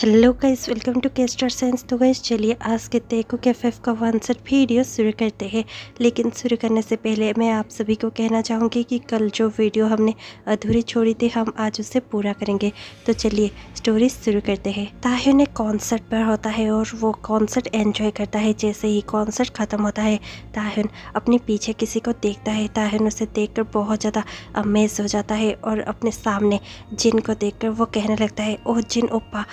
Hello guys, welcome to के star signs. तो guys चलिए आज के तेको कैफेफ का आंसर वीडियो शुरू करते हैं। लेकिन शुरू करने से पहले मैं आप सभी को कहना चाहूँगी कि कल जो वीडियो हमने अधूरी छोड़ी थी हम आज उसे पूरा करेंगे। तो चलिए स्टोरी शुरू करते हैं। ताह्युन एक कॉन्सर्ट पर होता है और वो कॉन्सर्ट एंजॉय करता है। जैसे ही कॉन्सर्ट ख़त्म होता है ताह्युन अपने पीछे किसी को देखता है। ताह्युन उसे देखकर बहुत ज़्यादा अमेज हो जाता है और अपने सामने जिन को देखकर वो कहने लगता है, ओह जिन ओप्पा,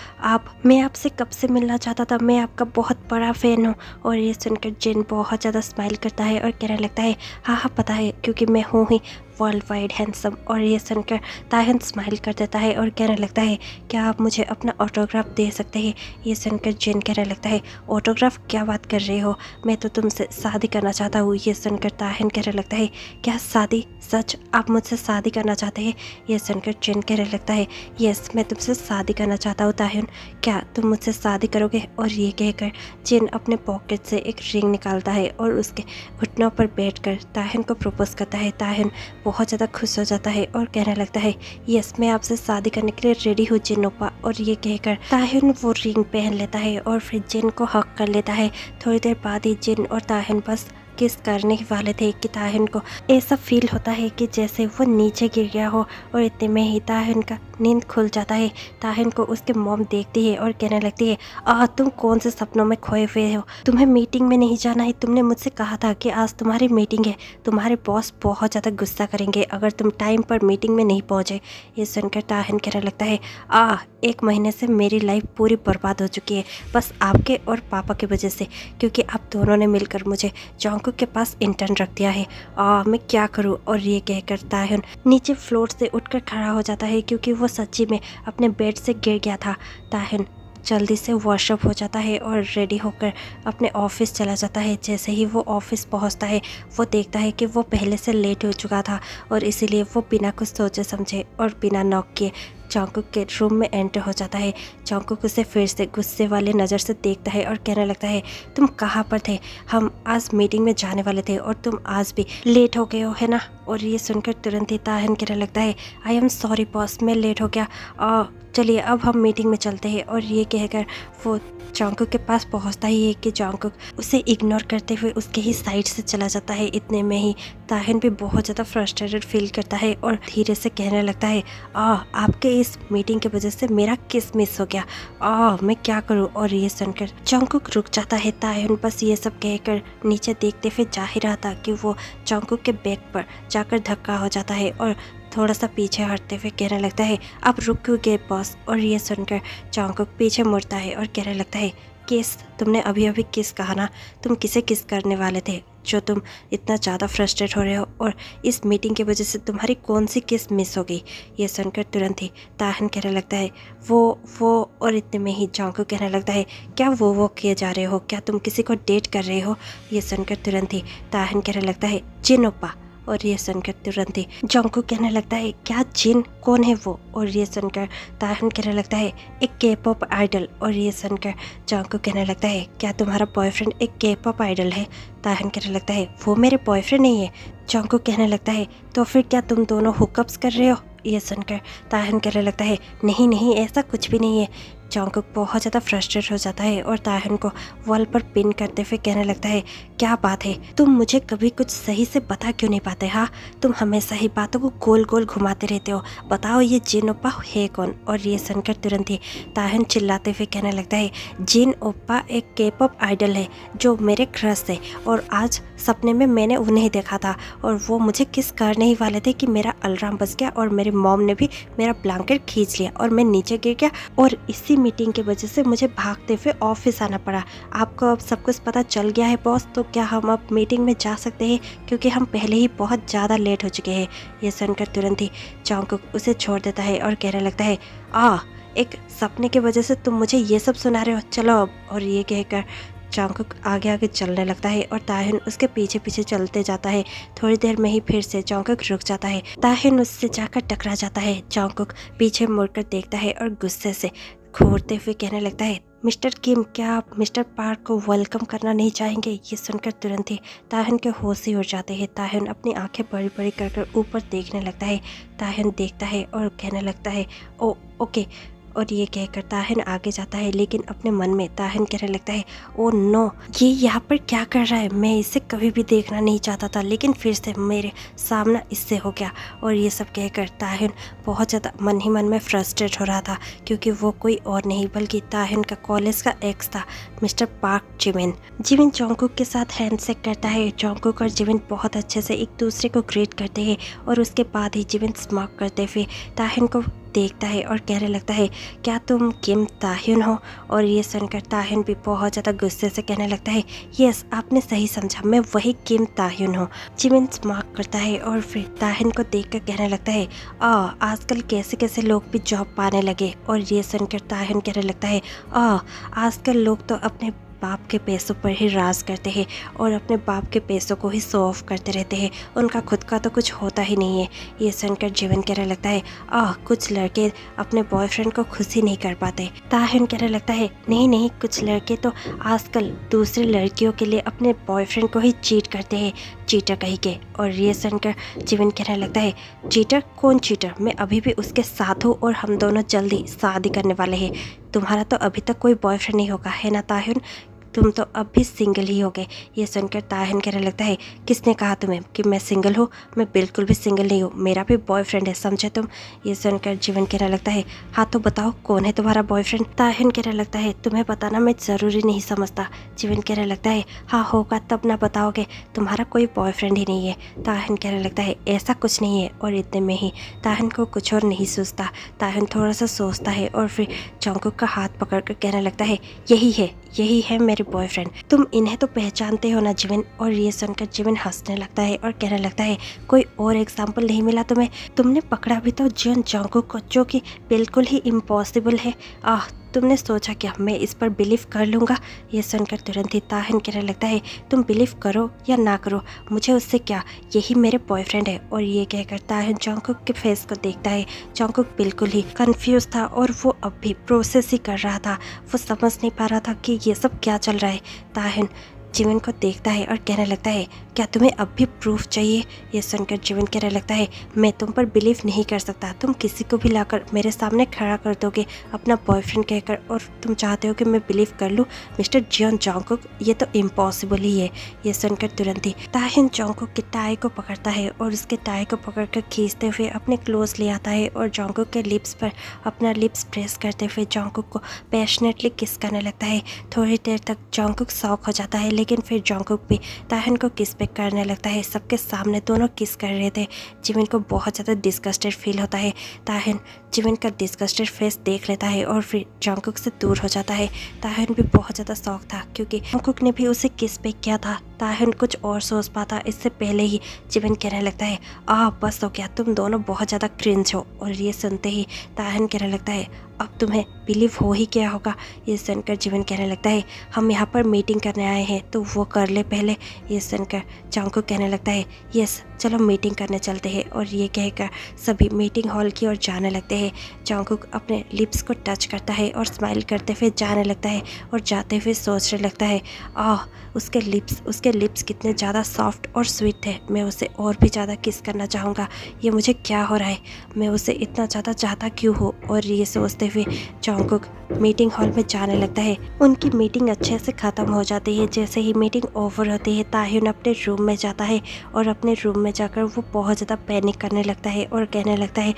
मैं आपसे कब से मिलना चाहता था, मैं आपका बहुत बड़ा फ़ैन हूँ। और ये सुनकर जिन बहुत ज़्यादा स्माइल करता है और कहने लगता है, हाँ हाँ पता है, क्योंकि मैं हूँ ही वर्ल्ड वाइड हैंडसम। और ये सुनकर ताह्युन स्माइल कर देता है और कहने लगता है, क्या आप मुझे अपना ऑटोग्राफ दे सकते हैं। ये सुनकर जिन कहने लगता है, ऑटोग्राफ, क्या बात कर रहे हो, मैं तो तुमसे शादी करना चाहता हूँ। ये सुनकर ताह्युन कहने लगता है, क्या शादी, सच आप मुझसे शादी करना चाहते हैं। ये सुनकर जिन कहने लगता है, यस मैं तुमसे शादी करना चाहता हूँ ताह्युन, क्या तुम मुझसे शादी करोगे। और ये कहकर जिन अपने पॉकेट से एक रिंग निकालता है और उसके घुटनों पर बैठकर ताह्युन को प्रपोज करता है। ताह्युन बहुत ज़्यादा खुश हो जाता है और कहने लगता है, यस मैं आपसे शादी करने के लिए रेडी हूँ जिन ओप्पा। और ये कहकर ताह्युन वो रिंग पहन लेता है और फिर जिन को हक कर लेता है। थोड़ी देर बाद ही जिन और ताह्युन बस किस करने ही वाले थे कि ताह्युन को ऐसा फील होता है कि जैसे वो नीचे गिर गया हो। और इतने में ही ताह्युन का नींद खुल जाता है। ताह्युन को उसके मॉम देखती है और कहने लगती है, तुम कौन से सपनों में खोए हुए हो, तुम्हें मीटिंग में नहीं जाना है, तुमने मुझसे कहा था कि आज तुम्हारी मीटिंग है, तुम्हारे बॉस बहुत ज़्यादा गुस्सा करेंगे अगर तुम टाइम पर मीटिंग में नहीं पहुँचे। ये सुनकर ताह्युन कहने लगता है, 1 महीने से मेरी लाइफ पूरी बर्बाद हो चुकी है, बस आपके और पापा की वजह से, क्योंकि आप दोनों ने मिलकर मुझे जॉन्गकुक के पास इंटर्न रख दिया है। मैं क्या करूं। और ये कहकर ताह्युन नीचे फ्लोर से उठकर खड़ा हो जाता है क्योंकि वो सच्ची में अपने बेड से गिर गया था। ताह्युन जल्दी से वॉशअप हो जाता है और रेडी होकर अपने ऑफिस चला जाता है। जैसे ही वो ऑफिस पहुंचता है वो देखता है कि वो पहले से लेट हो चुका था और इसीलिए वो बिना कुछ सोचे समझे और बिना नॉक किए जॉन्गकुक के रूम में एंटर हो जाता है। जॉन्गकुक उसे फिर से गुस्से वाले नज़र से देखता है और कहने लगता है, तुम कहाँ पर थे, हम आज मीटिंग में जाने वाले थे और तुम आज भी लेट हो गए हो, है ना। और ये सुनकर तुरंत ही ताह्युन कहने लगता है, आई एम सॉरी बॉस, मैं लेट हो गया, चलिए अब हम मीटिंग में चलते हैं। और ये कहकर वो जॉन्गकुक के पास पहुंचता ही है कि जॉन्गकुक उसे इग्नोर करते हुए उसके ही साइड से चला जाता है। इतने में ही ताह्युन भी बहुत ज़्यादा फ्रस्ट्रेटेड फील करता है और धीरे से कहने लगता है, आपके इस मीटिंग की वजह से मेरा किस मिस हो गया, मैं क्या करूं। और ये सुनकर जॉन्गकुक रुक जाता है। ताह्युन बस ये सब कहकर नीचे देखते हुए जा ही रहा था कि वो जॉन्गकुक के बैग पर जाकर धक्का हो जाता है और थोड़ा सा पीछे हटते हुए कहने लगता है, आप रुक क्यों गए बॉस। और ये सुनकर जॉन्गकुक पीछे मुड़ता है और कहने लगता है, किस, तुमने अभी अभी किस कहा ना, तुम किसे किस करने वाले थे जो तुम इतना ज़्यादा फ्रस्ट्रेट हो रहे हो, और इस मीटिंग की वजह से तुम्हारी कौन सी किस मिस हो गई। ये सुनकर तुरंत ही ताह्युन कहने लगता है, वो और इतने में ही जॉन्गकुक कहने लगता है, क्या वो किए जा रहे हो, क्या तुम किसी को डेट कर रहे हो। ये सुनकर तुरंत ही ताह्युन कहने लगता है, जिन ओप्पा। और ये सुनकर तुरंत ही जॉन्गकुक कहने लगता है, क्या जिन, कौन है वो। और ये सुनकर ताह्युन कहने लगता है, एक के-पॉप आइडल। और ये सुनकर जॉन्गकुक कहने लगता है, क्या तुम्हारा बॉयफ्रेंड एक के-पॉप आइडल है। ताह्युन कहने लगता है, वो मेरे बॉयफ्रेंड नहीं है। जॉन्गकुक कहने लगता है, तो फिर क्या तुम दोनों हुकअप्स कर रहे हो। ये सुनकर ताह्युन कहने लगता है, नहीं नहीं ऐसा कुछ भी नहीं है। जॉन्गकुक बहुत ज़्यादा फ्रस्ट्रेट हो जाता है और ताह्युन को वॉल पर पिन करते हुए कहने लगता है, क्या बात है, तुम मुझे कभी कुछ सही से बता क्यों नहीं पाते, हाँ तुम हमेशा ही बातों को गोल गोल घुमाते रहते हो, बताओ ये जिन ओप्पा है कौन। और ये सुनकर तुरंत ही ताह्युन चिल्लाते हुए कहने लगता है, जिन ओप्पा एक के-पॉप आइडल है जो मेरे क्रश है, और आज सपने में मैंने उन्हें देखा था और वो मुझे किस करने ही वाले थे कि मेरा अलार्म बज गया और मेरी मॉम ने भी मेरा ब्लैंकेट खींच लिया और मैं नीचे गिर गया और इसी मीटिंग की वजह से मुझे भागते हुए ऑफिस आना पड़ा। आपको अब सब कुछ पता चल गया है बॉस, तो क्या हम अब मीटिंग में जा सकते हैं, क्योंकि हम पहले ही बहुत ज़्यादा लेट हो चुके हैं। ये सुनकर तुरंत ही जॉन्गकुक उसे छोड़ देता है और कहने लगता है, एक सपने की वजह से तुम मुझे ये सब सुना रहे हो, चलो अब। और ये कहकर जॉन्गकुक आगे आगे चलने लगता है और ताह्युन उसके पीछे पीछे चलते जाता है। थोड़ी देर में ही फिर से जॉन्गकुक रुक जाता है। ताह्युन उससे जाकर टकरा जाता है। जॉन्गकुक पीछे मुड़कर देखता है और गुस्से से घूरते हुए कहने लगता है, मिस्टर किम, क्या आप मिस्टर पार्क को वेलकम करना नहीं चाहेंगे। ये सुनकर तुरंत ही ताह्युन के होश ही उड़ जाते हैं। ताह्युन अपनी आंखें बड़ी बड़ी कर ऊपर देखने लगता है। ताह्युन देखता है और कहने लगता है, ओके और ये कहकर ताहिन आगे जाता है, लेकिन अपने मन में ताहिन कहने लगता है, ओ नो, ये यहाँ पर क्या कर रहा है, मैं इसे कभी भी देखना नहीं चाहता था, लेकिन फिर से मेरे सामना इससे हो गया। और ये सब कहकर ताहिन बहुत ज़्यादा मन ही मन में फ्रस्ट्रेट हो रहा था, क्योंकि वो कोई और नहीं बल्कि ताहिन का कॉलेज का एक्स था, मिस्टर पार्क जिमिन। जिमिन जॉन्गकुक के साथ हैंडशेक करता है। जॉन्गकुक और जिमिन बहुत अच्छे से एक दूसरे को ग्रीट करते हैं, और उसके बाद ही जिमिन स्माइल करते हुए ताहिन को देखता है और कहने लगता है, क्या तुम किम ताहिन हो? और ये सुनकर ताहिन भी बहुत ज़्यादा गुस्से से कहने लगता है, यस, आपने सही समझा, मैं वही किम ताहिन हूँ। जिमिन स्माइल करता है और फिर ताहिन को देखकर कहने लगता है, आजकल कैसे कैसे लोग भी जॉब पाने लगे। और ये सुनकर ताहिन कहने लगता है, आजकल लोग तो अपने बाप के पैसों पर ही राज करते हैं और अपने बाप के पैसों को ही शो ऑफ करते रहते हैं, उनका खुद का तो कुछ होता ही नहीं है। ये सुनकर जीवन कहने लगता है, कुछ लड़के अपने बॉयफ्रेंड को खुश ही नहीं कर पाते। ताहिन कहने लगता है, नहीं नहीं, कुछ लड़के तो आजकल दूसरी लड़कियों के लिए अपने बॉयफ्रेंड को ही चीट करते हैं, चीटर कहीं के। और ये सुनकर जीवन कहने लगता है, चीटर? कौन चीटर? मैं अभी भी उसके साथ हूँ और हम दोनों जल्दी शादी करने वाले हैं। तुम्हारा तो अभी तक कोई बॉयफ्रेंड नहीं होगा, है ना ताहिन? तुम तो अब भी सिंगल ही हो गए। ये सुनकर ताहिन कहने लगता है, किसने कहा तुम्हें कि मैं सिंगल हूँ? मैं बिल्कुल भी सिंगल नहीं हूँ, मेरा भी बॉयफ्रेंड है, समझे तुम? ये सुनकर जीवन कहने लगता है, हाँ तो बताओ कौन है तुम्हारा बॉयफ्रेंड? ताहिन कहने लगता है, तुम्हें बताना मैं ज़रूरी नहीं समझता। जीवन कहने लगता है, हाँ होगा तब ना बताओगे, तुम्हारा कोई बॉयफ्रेंड ही नहीं है। ताहिन कहने लगता है, ऐसा कुछ नहीं है। और इतने में ही ताहिन को कुछ और नहीं सोचता। ताहिन थोड़ा सा सोचता है और फिर जॉन्गकुक का हाथ पकड़ कर कहने लगता है, यही है मेरे बॉयफ्रेंड, तुम इन्हें तो पहचानते हो ना जीवन? और ये सुनकर जीवन हंसने लगता है और कहने लगता है, कोई और एग्जाम्पल नहीं मिला तुम्हें? तुमने पकड़ा भी तो जियोन जॉन्गकुक को, जो कि बिल्कुल ही इम्पॉसिबल है। तुमने सोचा क्या मैं इस पर बिलीव कर लूँगा? ये सुनकर तुरंत ही ताहिन कहने लगता है, तुम बिलीव करो या ना करो, मुझे उससे क्या, यही मेरे बॉयफ्रेंड है। और ये कहकर ताहिन जॉन्गकुक के फेस को देखता है। जॉन्गकुक बिल्कुल ही कंफ्यूज था और वो अब भी प्रोसेस ही कर रहा था, वो समझ नहीं पा रहा था कि ये सब क्या चल रहा है। ताहिन जीवन को देखता है और कहने लगता है, क्या तुम्हें अब भी प्रूफ चाहिए? ये सुनकर जीवन कहने लगता है, मैं तुम पर बिलीव नहीं कर सकता, तुम किसी को भी लाकर मेरे सामने खड़ा कर दोगे अपना बॉयफ्रेंड कहकर, और तुम चाहते हो कि मैं बिलीव कर लूँ मिस्टर जियोन जॉन्गकुक? ये तो इम्पॉसिबल ही है। ये सुनकर तुरंत ही ताहिन जॉन्गकुक के टाई को पकड़ता है और उसके टाई को पकड़कर खींचते हुए अपने क्लोज ले आता है और जॉन्गकुक के लिप्स पर अपना लिप्स प्रेस करते हुए जॉन्गकुक को पैशनेटली किस करने लगता है। थोड़ी देर तक जॉन्गकुक शॉक हो जाता है, लेकिन फिर जॉन्गकुक भी ताहिन को किस पे करने लगता है। सबके सामने दोनों किस कर रहे थे। जिमिन को बहुत ज़्यादा डिस्गस्टेड फील होता है। ताहिन जिमिन का डिस्गस्टेड फेस देख लेता है और फिर जॉन्गकुक से दूर हो जाता है। ताहिन भी बहुत ज़्यादा शौक था, क्योंकि जॉन्गकुक ने भी उसे किस पे किया था। ताहिन कुछ और सोच पाता इससे पहले ही जिमिन कहने लगता है, बस हो गया, तुम दोनों बहुत ज़्यादा क्रिंज हो। और ये सुनते ही ताहिन कहने लगता है, अब तुम्हें बिलीव हो ही क्या होगा? ये सुनकर जीवन कहने लगता है, हम यहाँ पर मीटिंग करने आए हैं तो वो कर ले पहले। ये सुनकर जॉन्गकुक कहने लगता है, यस चलो मीटिंग करने चलते हैं। और ये कहकर सभी मीटिंग हॉल की ओर जाने लगते हैं। जॉन्गकुक अपने लिप्स को टच करता है और स्माइल करते हुए जाने लगता है और जाते हुए सोचने लगता है, उसके लिप्स कितने ज़्यादा सॉफ्ट और स्वीट थे, मैं उसे और भी ज़्यादा किस करना चाहूँगा। ये मुझे क्या हो रहा है, मैं उसे इतना ज़्यादा चाहता क्यों हो? और ये सोचते हुए जॉन्गकुक मीटिंग हॉल में जाने लगता है। उनकी मीटिंग अच्छे से ख़त्म हो जाती है। जैसे ही मीटिंग ओवर होती है, ताहिन अपने रूम में जाता है और अपने रूम में जाकर वो बहुत ज़्यादा पैनिक करने लगता है और कहने लगता है,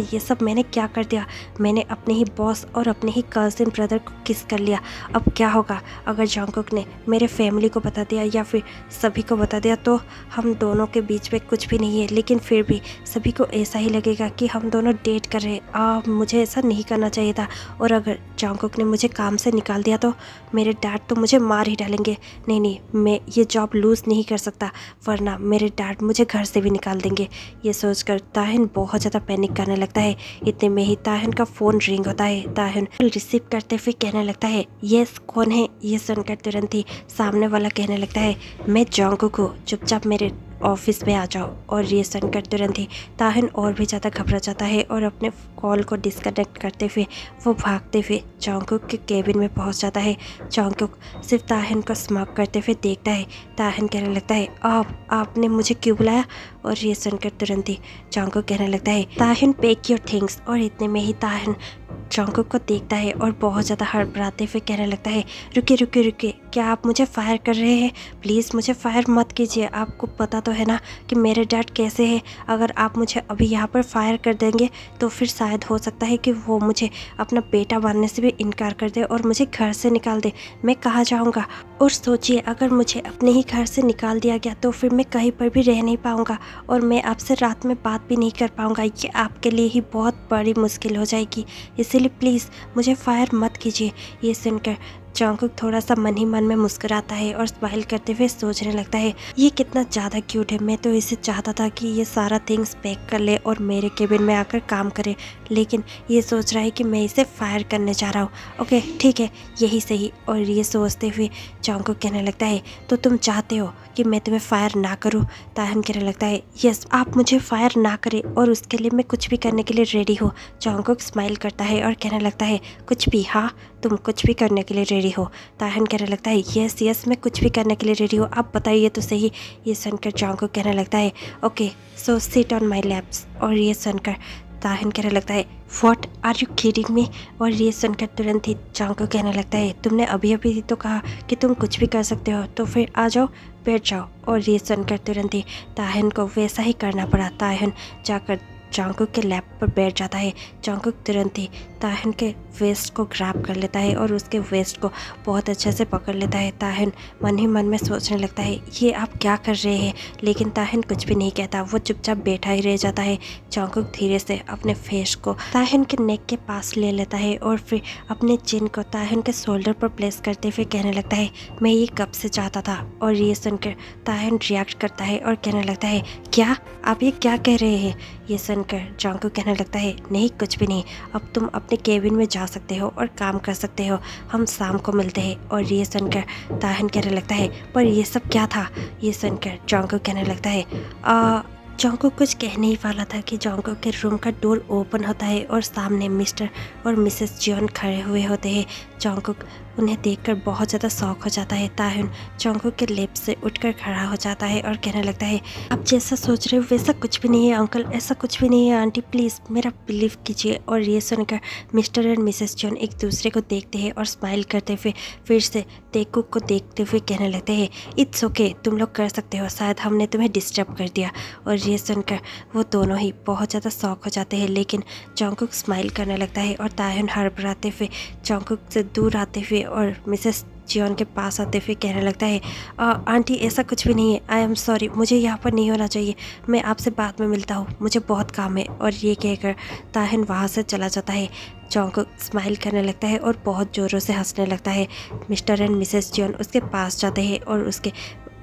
ये सब मैंने क्या कर दिया? मैंने अपने ही बॉस और अपने ही कज़िन ब्रदर को किस कर लिया। अब क्या होगा अगर जॉन्गकुक ने मेरे फैमिली को बता दिया या फिर सभी को बता दिया? तो हम दोनों के बीच में कुछ भी नहीं है, लेकिन फिर भी सभी को ऐसा ही लगेगा कि हम दोनों डेट कर रहे हैं। मुझे ऐसा नहीं करना चाहिए था। और अगर जॉन्गकुक ने मुझे काम से निकाल दिया तो मेरे डैड तो मुझे मार ही डालेंगे। नहीं, मैं ये जॉब लूज़ नहीं कर सकता, वरना मेरे डैड मुझे घर से भी निकाल देंगे। ये सोचकर ताहिन बहुत ज़्यादा पैनिक करने लगता है। इतने में ही ताहिन का फ़ोन रिंग होता है। ताहिन रिसीव करते हुए कहने लगता है, यस कौन है? ये सुनकर तुरंत ही सामने वाला कहने लगता है, मैं जॉन्गकुक हूँ, चुपचाप मेरे ऑफिस में आ जाओ। और ये सुनकर तुरंत ही ताहिन और भी ज़्यादा घबरा जाता है और अपने कॉल को डिस्कनेक्ट करते हुए वो भागते हुए जॉन्गकुक के केबिन में पहुंच जाता है। जॉन्गकुक सिर्फ ताहिन को स्मार्ट करते हुए देखता है। ताहिन कहने लगता है आपने मुझे क्यों बुलाया? और ये सुनकर तुरंत ही जॉन्गकुक कहने लगता है ताहिन पैक योर थिंग्स। और इतने में ही ताहिन जॉन्गकुक को देखता है और बहुत ज़्यादा हड़बड़ाते हुए कहने लगता है रुकिए रुकिए रुकिए, क्या आप मुझे फायर कर रहे हैं? प्लीज़ मुझे फायर मत कीजिए। आपको पता तो है ना कि मेरे डैड कैसे हैं। अगर आप मुझे अभी यहाँ पर फायर कर देंगे तो फिर शायद हो सकता है कि वो मुझे अपना बेटा मानने से भी इनकार कर दे और मुझे घर से निकाल दे। मैं कहाँ जाऊँगा? और सोचिए, अगर मुझे अपने ही घर से निकाल दिया गया तो फिर मैं कहीं पर भी रह नहीं पाऊँगा और मैं आपसे रात में बात भी नहीं कर पाऊँगा। ये आपके लिए ही बहुत बड़ी मुश्किल हो जाएगी, इसीलिए प्लीज़ मुझे फायर मत कीजिए। ये सुनकर जॉन्गकुक थोड़ा सा मन ही मन में मुस्कुराता है और स्माइल करते हुए सोचने लगता है ये कितना ज़्यादा क्यूट है। मैं तो इसे चाहता था कि ये सारा थिंग्स पैक कर ले और मेरे केबिन में आकर काम करे, लेकिन ये सोच रहा है कि मैं इसे फायर करने जा रहा हूँ। ओके ठीक है, यही सही। और ये सोचते हुए जॉन्गकुक कहने लगता है तो तुम चाहते हो कि मैं तुम्हें फायर ना करूँ? ताहिन कहने लगता है यस, आप मुझे फायर ना करें और उसके लिए मैं कुछ भी करने के लिए रेडी हूँ। जॉन्गकुक स्माइल करता है और कहने लगता है कुछ भी? हाँ, तुम कुछ भी करने के लिए रेडी हो? ताहिन कहने लगता है यस यस, मैं कुछ भी करने के लिए रेडी हूँ, आप बताइए तो सही। ये सुनकर जॉन्गकुक कहने लगता है okay so sit on my laps. और ये सुनकर ताहिन कहने लगता है what are you kidding me? और ये सुनकर तुरंत ही जॉन्गकुक कहने लगता है तुमने अभी अभी तो कहा कि तुम कुछ भी कर सकते हो, तो फिर आ जाओ, बैठ जाओ। और ये सुनकर तुरंत ही ताहिन को वैसा ही करना पड़ा। ताहिन जाकर जॉन्गकुक के लैप पर बैठ जाता है। जॉन्गकुक तुरंत ही ताहिन के वेस्ट को ग्रैब कर लेता है और उसके वेस्ट को बहुत अच्छे से पकड़ लेता है। ताहिन मन ही मन में सोचने लगता है ये आप क्या कर रहे हैं, लेकिन ताहिन कुछ भी नहीं कहता, वो चुपचाप बैठा ही रह जाता है। जॉन्गकुक धीरे से अपने फेस को ताहिन के नेक के पास ले लेता है और फिर अपने चिन को ताहिन के शोल्डर पर प्लेस करते हुए कहने लगता है मैं ये कब से चाहता था। और ये सुनकर ताहिन रिएक्ट करता है और कहने लगता है क्या आप ये क्या कह रहे हैं? ये सुनकर जॉन्गकुक कहने लगता है नहीं कुछ भी नहीं, अब तुम अपने केबिन में जा सकते हो और काम कर सकते हो, हम शाम को मिलते हैं। और ये सुनकर ताहिन कहने लगता है पर ये सब क्या था? ये सुनकर जॉन्गकुक कहने लगता है जॉन्गकुक कुछ कहने ही वाला था कि जॉन्गकुक के रूम का डोर ओपन होता है और सामने मिस्टर और मिसेस जियोन खड़े हुए होते हैं। जॉन्गकुक उन्हें देखकर बहुत ज़्यादा शौक हो जाता है। ताहिन जॉन्गकुक के लेप से उठकर खड़ा हो जाता है और कहने लगता है आप जैसा सोच रहे हो वैसा कुछ भी नहीं है अंकल, ऐसा कुछ भी नहीं है आंटी, प्लीज़ मेरा बिलीव कीजिए। और ये सुनकर मिस्टर एंड मिसेस जॉन एक दूसरे को देखते हैं और स्माइल करते हुए फिर से टेकुक को देखते हुए कहने लगते हैं इट्स ओके, तुम लोग कर सकते हो, शायद हमने तुम्हें डिस्टर्ब कर दिया। और ये सुनकर वो दोनों ही बहुत ज़्यादा शौक हो जाते हैं, लेकिन जॉन्गकुक स्माइल करने लगता है और ताहिन हड़बड़ाते हुए जॉन्गकुक से दूर आते हुए और मिसेस जियोन के पास आते हुए कहने लगता है आंटी ऐसा कुछ भी नहीं है, आई एम सॉरी, मुझे यहाँ पर नहीं होना चाहिए, मैं आपसे बाद में मिलता हूँ, मुझे बहुत काम है। और ये कहकर ताहिन वहाँ से चला जाता है। जॉन्गकुक स्माइल करने लगता है और बहुत ज़ोरों से हंसने लगता है। मिस्टर एंड मिसेस जियोन उसके पास जाते हैं और उसके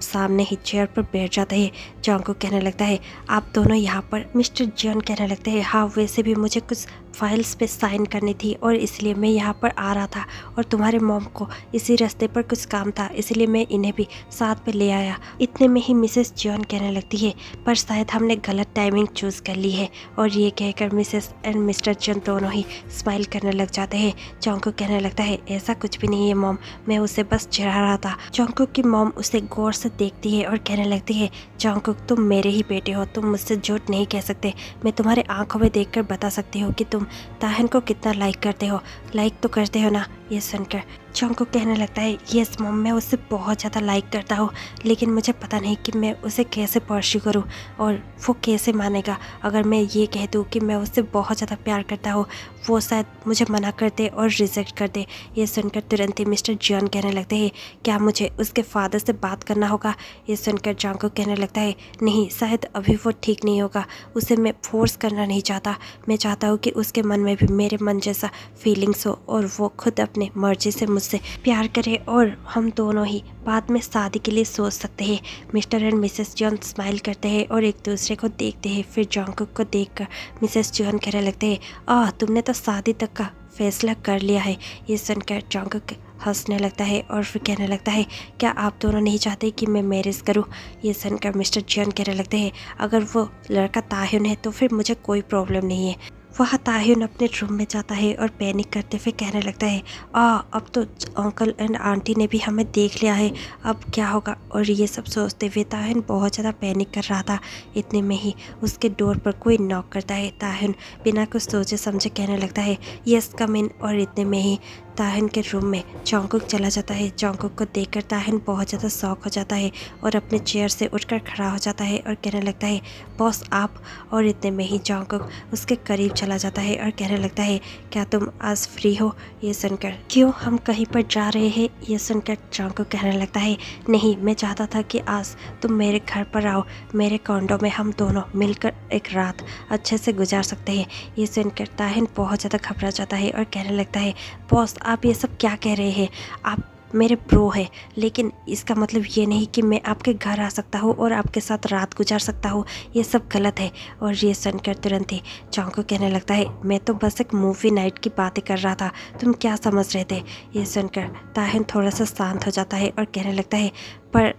सामने ही चेयर पर बैठ जाते हैं। जॉन्गकुक कहने लगता है आप दोनों यहाँ पर? मिस्टर जियोन कहने लगते हैं हाँ, वैसे भी मुझे कुछ फाइल्स पे साइन करनी थी और इसलिए मैं यहाँ पर आ रहा था, और तुम्हारे मॉम को इसी रास्ते पर कुछ काम था, इसलिए मैं इन्हें भी साथ में ले आया। इतने में ही मिसेस जियोन कहने लगती है पर शायद हमने गलत टाइमिंग चूज़ कर ली है। और ये कहकर मिसेस एंड मिस्टर जियोन दोनों ही स्माइल करने लग जाते हैं। जॉन्गकुक कहने लगता है ऐसा कुछ भी नहीं है मॉम, मैं उसे बस चिढ़ा रहा था। जॉन्गकुक की मॉम उसे गौर से देखती है और कहने लगती है जॉन्गकुक तुम मेरे ही बेटे हो, तुम मुझसे झूठ नहीं कह सकते, मैं तुम्हारे आंखों में देखकर बता सकती हूँ कि तुम ताहिन को कितना लाइक करते हो, लाइक तो करते हो ना। ये सुनकर जॉन्गकुक कहने लगता है यस मॉम, मैं उसे बहुत ज़्यादा लाइक करता हूँ, लेकिन मुझे पता नहीं कि मैं उसे कैसे परस्यू करूँ और वो कैसे मानेगा। अगर मैं ये कह दूँ कि मैं उससे बहुत ज़्यादा प्यार करता हूँ, वो शायद मुझे मना कर दे और रिजेक्ट कर दे। ये सुनकर तुरंत ही मिस्टर जियोन कहने लगते हैं क्या मुझे उसके फादर से बात करना होगा? ये सुनकर जॉन्गकुक कहने लगता है नहीं, शायद अभी वो ठीक नहीं होगा, उसे मैं फोर्स करना नहीं चाहता, मैं चाहता हूँ कि उसके मन में भी मेरे मन जैसा फीलिंग्स हो और वो खुद अपने मर्जी से मुझसे प्यार करे और हम दोनों ही बाद में शादी के लिए सोच सकते हैं। Mr and Mrs Jeon smile करते हैं और एक दूसरे को देखते हैं। फिर जॉन्गकुक को देखकर मिसेस जियोन कहने लगते हैं तुमने तो शादी तक का फैसला कर लिया है। ये सुनकर जॉन्गकुक हंसने लगता है और फिर कहने लगता है, क्या आप दोनों नहीं चाहते कि मैं मैरिज करूं? ये सुनकर मिस्टर जियोन कहने लगते हैं, अगर वो लड़का ताह्युन है तो फिर मुझे कोई प्रॉब्लम नहीं है। वह ताह्युन अपने रूम में जाता है और पैनिक करते हुए कहने लगता है, अब तो अंकल एंड आंटी ने भी हमें देख लिया है, अब क्या होगा? और ये सब सोचते हुए ताह्युन बहुत ज़्यादा पैनिक कर रहा था। इतने में ही उसके डोर पर कोई नॉक करता है। ताह्युन बिना कुछ सोचे समझे कहने लगता है, यस कम इन। और इतने में ही ताह्युन के रूम में जॉन्गकुक चला जाता है। जॉन्गकुक को देखकर ताह्युन बहुत ज़्यादा शॉक हो जाता है और अपने चेयर से उठकर खड़ा हो जाता है और कहने लगता है, बॉस आप। और इतने में ही जॉन्गकुक उसके करीब चला जाता है और कहने लगता है, क्या तुम आज फ्री हो? ये सुनकर, क्यों हम कहीं पर जा रहे हैं? ये सुनकर जॉन्गकुक कहने लगता है, नहीं, मैं चाहता था कि आज तुम मेरे घर पर आओ, मेरे कॉन्डो में हम दोनों मिलकर एक रात अच्छे से गुजार सकते हैं। ये सुनकर ताह्युन बहुत ज़्यादा घबरा जाता है और कहने लगता है, बॉस आप ये सब क्या कह रहे हैं? आप मेरे ब्रो है, लेकिन इसका मतलब ये नहीं कि मैं आपके घर आ सकता हूँ और आपके साथ रात गुजार सकता हूँ। ये सब गलत है। और ये सुनकर तुरंत ही जॉन्गकुक कहने लगता है, मैं तो बस एक मूवी नाइट की बातें कर रहा था, तुम क्या समझ रहे थे? ये सुनकर ताह्युन थोड़ा सा शांत हो जाता है और कहने लगता है, पर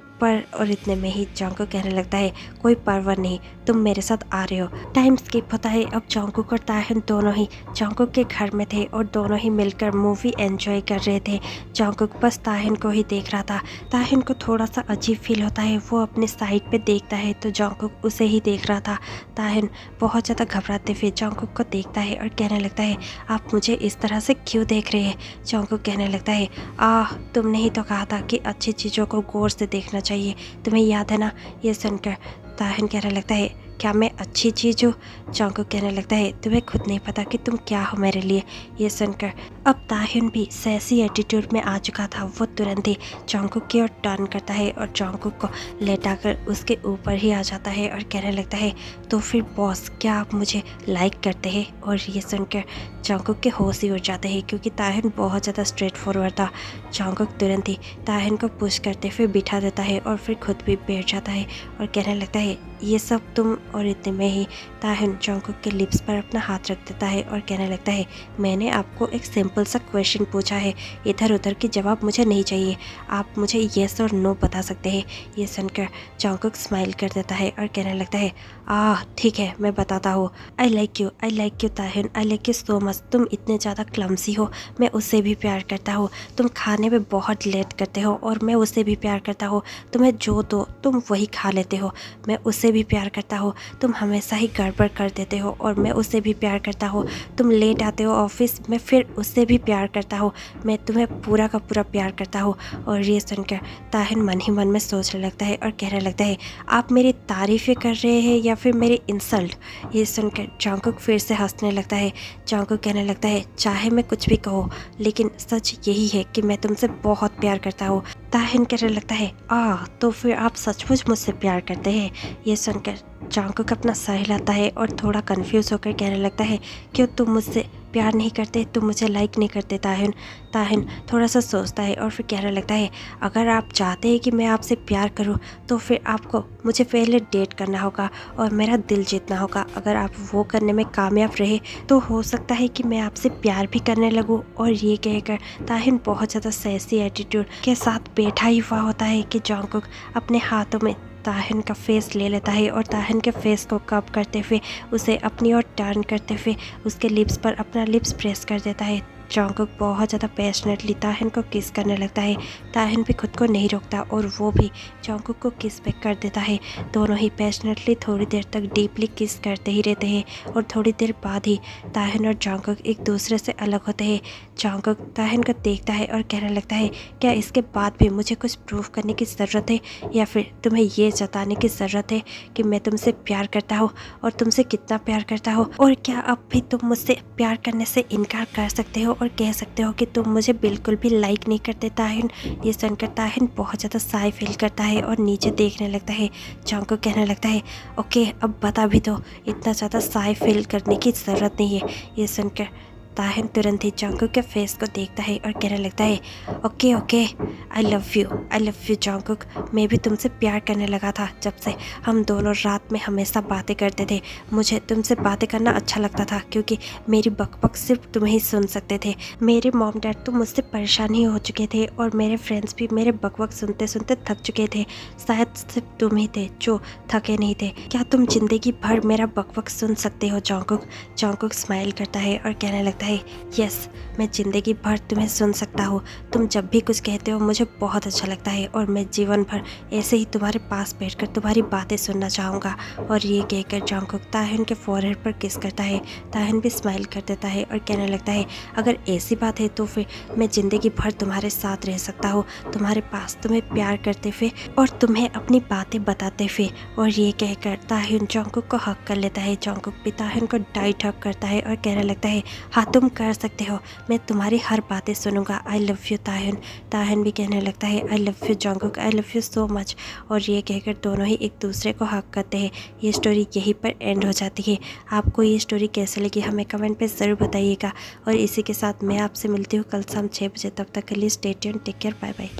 और इतने में ही जॉन्गकुक कहने लगता है, कोई परवाह नहीं, तुम मेरे साथ आ रहे हो। टाइम स्किप होता है। अब जॉन्गकुक और ताह्युन दोनों ही जॉन्गकुक के घर में थे और दोनों ही मिलकर मूवी एंजॉय कर रहे थे। जॉन्गकुक बस ताह्युन को ही देख रहा था। ताह्युन को थोड़ा सा अजीब फील होता है, वो अपने साइड पे देखता है तो जॉन्गकुक उसे ही देख रहा था। ताह्युन बहुत ज़्यादा घबराते हुए जॉन्गकुक को देखता है और कहने लगता है, आप मुझे इस तरह से क्यों देख रहे हैं? जॉन्गकुक कहने लगता है, तुमने ही तो कहा था कि अच्छी चीज़ों को गौर से देखना चाहिए, तुम्हें याद है ना? ये सुनकर ताह्युन कहने लगता है, क्या मैं अच्छी चीज़ हूँ? जॉन्गकुक कहने लगता है, तुम्हें खुद नहीं पता कि तुम क्या हो मेरे लिए। ये सुनकर अब ताह्युन भी सैसी एटीट्यूड में आ चुका था। वो तुरंत ही जॉन्गकुक की ओर टर्न करता है और जॉन्गकुक को लेटाकर उसके ऊपर ही आ जाता है और कहने लगता है, तो फिर बॉस क्या आप मुझे लाइक करते हैं? और ये सुनकर जॉन्गकुक के होश ही उड़ जाते हैं क्योंकि ताह्युन बहुत ज़्यादा स्ट्रेट फॉरवर्ड था। जॉन्गकुक तुरंत ही ताह्युन को पुश करते फिर बिठा देता है और फिर खुद भी बैठ जाता है और कहने लगता है, ये सब तुम। और इतने में ही ताह्युन जॉन्गकुक के लिप्स पर अपना हाथ रख देता है और कहने लगता है, मैंने आपको एक सिंपल सा क्वेश्चन पूछा है, इधर उधर की जवाब मुझे नहीं चाहिए, आप मुझे येस और नो बता सकते हैं। ये सुनकर जॉन्गकुक स्माइल कर देता है और कहने लगता है, ठीक है, मैं बताता हूँ। I like you Taehyun, I like you so much. तुम इतने ज़्यादा क्लमसी हो, मैं उससे भी प्यार करता हूँ। तुम खाने में बहुत लेट करते हो और मैं उससे भी प्यार करता हूँ। तुम्हें जो दो तुम वही खा लेते हो, मैं उससे भी प्यार करता हूँ। तुम हमेशा ही गड़बड़ कर देते हो और मैं उससे भी प्यार करता हूँ। तुम लेट आते हो ऑफिस में, फिर उससे भी प्यार करता हूँ। मैं तुम्हें पूरा का पूरा प्यार करता हूँ। और ये सुनकर ताह्युन मन ही मन में सोचने लगता है और कहने लगता है, आप मेरी तारीफ़ें कर रहे हैं या फिर मेरी इंसल्ट? ये सुनकर जॉन्गकुक फिर से हंसने लगता है। जॉन्गकुक कहने लगता है, चाहे मैं कुछ भी कहूँ, लेकिन सच यही है कि मैं तुमसे बहुत प्यार करता हूँ। ताह्युन कहने लगता है, तो फिर आप सचमुच मुझसे प्यार करते हैं? ये सुनकर जॉन्गकुक अपना सर हिलाता है और थोड़ा कंफ्यूज होकर कहने लगता है, क्यों तुम मुझसे प्यार नहीं करते? तुम मुझे लाइक नहीं करते ताह्युन? ताह्युन थोड़ा सा सोचता है और फिर कहने लगता है, अगर आप चाहते हैं कि मैं आपसे प्यार करूं तो फिर आपको मुझे पहले डेट करना होगा और मेरा दिल जीतना होगा। अगर आप वो करने में कामयाब रहे तो हो सकता है कि मैं आपसे प्यार भी करने लगूं। और ये कहकर ताह्युन बहुत ज़्यादा सैसी एटीट्यूड के साथ बैठा ही हुआ होता है कि जॉन्गकुक अपने हाथों में ताह्युन का फेस ले लेता है और ताह्युन के फेस को कप करते हुए उसे अपनी ओर टर्न करते हुए उसके लिप्स पर अपना लिप्स प्रेस कर देता है। जॉन्गकुक बहुत ज़्यादा पैशनेटली ताह्युन को किस करने लगता है। ताह्युन भी खुद को नहीं रोकता और वो भी जॉन्गकुक को किस बैक कर देता है। दोनों ही पैशनेटली थोड़ी देर तक डीपली किस करते ही रहते हैं और थोड़ी देर बाद ही ताह्युन और जॉन्गकुक एक दूसरे से अलग होते हैं। जॉन्गकुक ताह्युन को देखता है और कहने लगता है, क्या इसके बाद भी मुझे कुछ प्रूफ करने की ज़रूरत है या फिर तुम्हें ये जताने की ज़रूरत है कि मैं तुमसे प्यार करता हूँ और तुमसे कितना प्यार करता हूँ? और क्या अब भी तुम मुझसे प्यार करने से इनकार कर सकते हो और कह सकते हो कि तुम मुझे बिल्कुल भी लाइक नहीं करते ताह्युन? ये सुनकर ताह्युन बहुत ज़्यादा साई फील करता है और नीचे देखने लगता है। जॉन्गकुक कहने लगता है, ओके अब बता भी दो, इतना ज़्यादा साई फील करने की ज़रूरत नहीं है। ये सुनकर ताहिन तुरंत ही जंगकुक के फेस को देखता है और कहने लगता है, okay okay, I love you Jungkook. मैं भी तुमसे प्यार करने लगा था जब से हम दोनों रात में हमेशा बातें करते थे। मुझे तुमसे बातें करना अच्छा लगता था क्योंकि मेरी बकबक सिर्फ तुम ही सुन सकते थे। मेरे मॉम डैड तो मुझसे परेशान ही हो चुके थे और मेरे फ्रेंड्स भी मेरे बकबक सुनते सुनते थक चुके थे। शायद सिर्फ तुम ही थे जो थके नहीं थे। क्या तुम जिंदगी भर मेरा बकबक सुन सकते हो जंगकुक? जंगकुक स्माइल करता है और कहने लगता है, यस, मैं ज़िंदगी भर तुम्हें सुन सकता हूँ। तुम जब भी कुछ कहते हो मुझे बहुत अच्छा लगता है और मैं जीवन भर ऐसे ही तुम्हारे पास बैठकर तुम्हारी बातें सुनना चाहूँगा। और ये कहकर जंगकुक ताहिन के फोरहेड पर किस करता है। ताहिन भी स्माइल कर देता है और कहने लगता है, अगर ऐसी बात है तो फिर मैं ज़िंदगी भर तुम्हारे साथ रह सकता हूँ, तुम्हारे पास, तुम्हें प्यार करते हुए और तुम्हें अपनी बातें बताते हुए। और ये कहकर ताहिन जंगकुक को हक कर लेता है। जंगकुक भी ताहिन को टाइट हक करता है और कहने लगता है, हाँ तुम कर सकते हो, मैं तुम्हारी हर बातें सुनूंगा। आई लव यू ताहिन। ताहिन भी कहने लगता है, I love you Jungkook, I love you so much. और ये कहकर दोनों ही एक दूसरे को हक करते हैं। ये स्टोरी यहीं पर एंड हो जाती है। आपको ये स्टोरी कैसे लगी हमें कमेंट पे ज़रूर बताइएगा। और इसी के साथ मैं आपसे मिलती हूँ कल शाम 6 बजे। तब तक के लिए stay tuned, take care, bye bye.